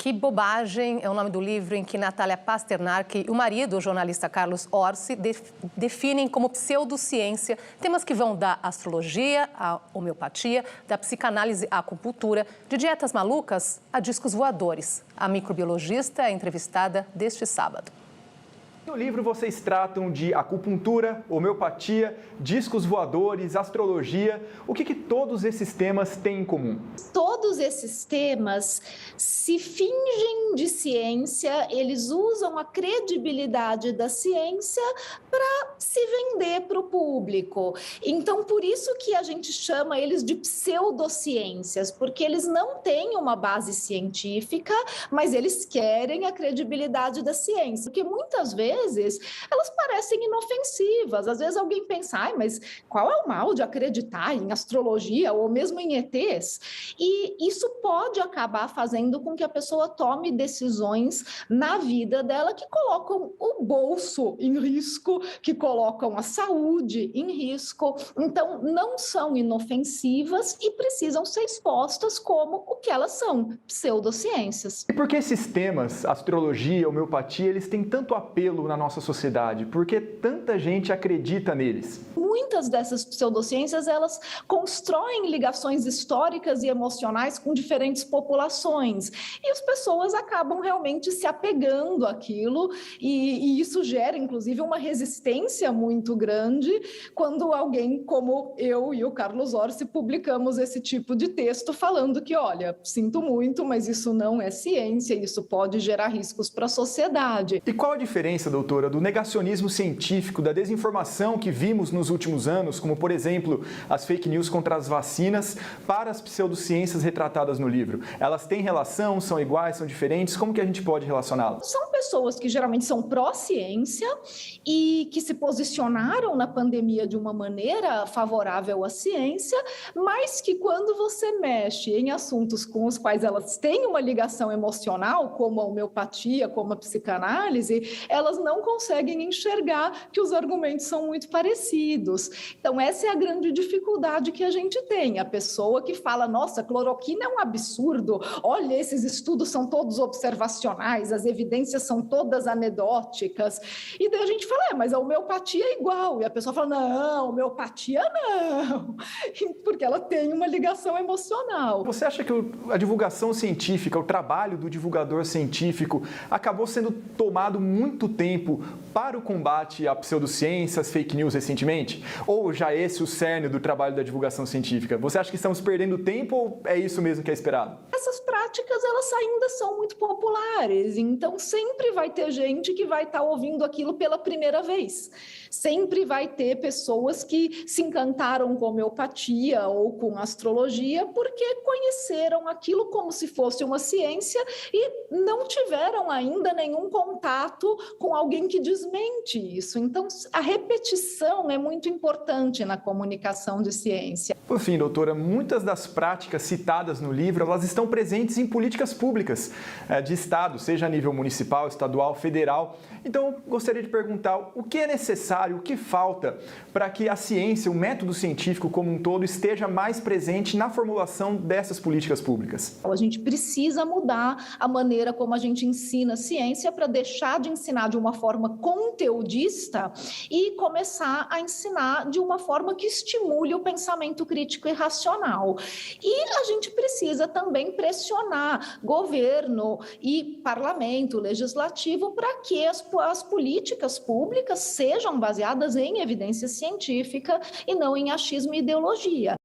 Que Bobagem é o nome do livro em que Natália Pasternak e o marido, o jornalista Carlos Orsi, definem como pseudociência temas que vão da astrologia à homeopatia, da psicanálise à acupuntura, de dietas malucas a discos voadores. A microbiologista é entrevistada deste sábado. No livro vocês tratam de acupuntura, homeopatia, discos voadores, astrologia. O que todos esses temas têm em comum? Todos esses temas se fingem de ciência, eles usam a credibilidade da ciência para se vender para o público. Então, por isso que a gente chama eles de pseudociências, porque eles não têm uma base científica, mas eles querem a credibilidade da ciência. Porque muitas vezes elas parecem inofensivas. Às vezes alguém pensa, mas qual é o mal de acreditar em astrologia ou mesmo em ETs? E isso pode acabar fazendo com que a pessoa tome decisões na vida dela que colocam o bolso em risco, que colocam a saúde em risco. Então, não são inofensivas e precisam ser expostas como o que elas são, pseudociências. E por que esses temas, astrologia, homeopatia, eles têm tanto apelo na nossa sociedade? Por que tanta gente acredita neles? Muitas dessas pseudociências, elas constroem ligações históricas e emocionais com diferentes populações. E as pessoas acabam realmente se apegando àquilo e isso gera, inclusive, uma resistência muito grande quando alguém como eu e o Carlos Orsi publicamos esse tipo de texto falando que, olha, sinto muito, mas isso não é ciência, isso pode gerar riscos para a sociedade. E qual a diferença, doutora, do negacionismo científico, da desinformação que vimos nos últimos anos, como, por exemplo, as fake news contra as vacinas, para as pseudociências retratadas no livro? Elas têm relação, são iguais, são diferentes? Como que a gente pode relacioná-las? São pessoas que geralmente são pró-ciência e que se posicionaram na pandemia de uma maneira favorável à ciência, mas que quando você mexe em assuntos com os quais elas têm uma ligação emocional, como a homeopatia, como a psicanálise, elas não conseguem enxergar que os argumentos são muito parecidos. Então, essa é a grande dificuldade que a gente tem. A pessoa que fala, nossa, cloroquina é um absurdo, olha, esses estudos são todos observacionais, as evidências são todas anedóticas. E daí a gente fala, mas a homeopatia é igual. E a pessoa fala, não, homeopatia não, porque ela tem uma ligação emocional. Você acha que a divulgação científica, o trabalho do divulgador científico acabou sendo tomado muito tempo para o combate à pseudociência, às fake news recentemente? Ou já esse o cerne do trabalho da divulgação científica? Você acha que estamos perdendo tempo ou é isso mesmo que é esperado? Essas práticas, elas ainda são muito populares, então sempre vai ter gente que vai estar ouvindo aquilo pela primeira vez. Sempre vai ter pessoas que se encantaram com homeopatia ou com astrologia porque conheceram aquilo como se fosse uma ciência e não tiveram ainda nenhum contato com alguém que desmente isso. Então, a repetição é muito importante na comunicação de ciência. Por fim, doutora, muitas das práticas citadas no livro, elas estão presentes em políticas públicas de Estado, seja a nível municipal, estadual, federal. Então, gostaria de perguntar o que é necessário, o que falta para que a ciência, o método científico como um todo, esteja mais presente na formulação dessas políticas públicas? A gente precisa mudar a maneira como a gente ensina ciência para deixar de ensinar de uma forma conteudista e começar a ensinar de uma forma que estimule o pensamento crítico e racional. E a gente precisa também pressionar governo e parlamento, legislativo, para que as políticas públicas sejam baseadas em evidência científica e não em achismo e ideologia.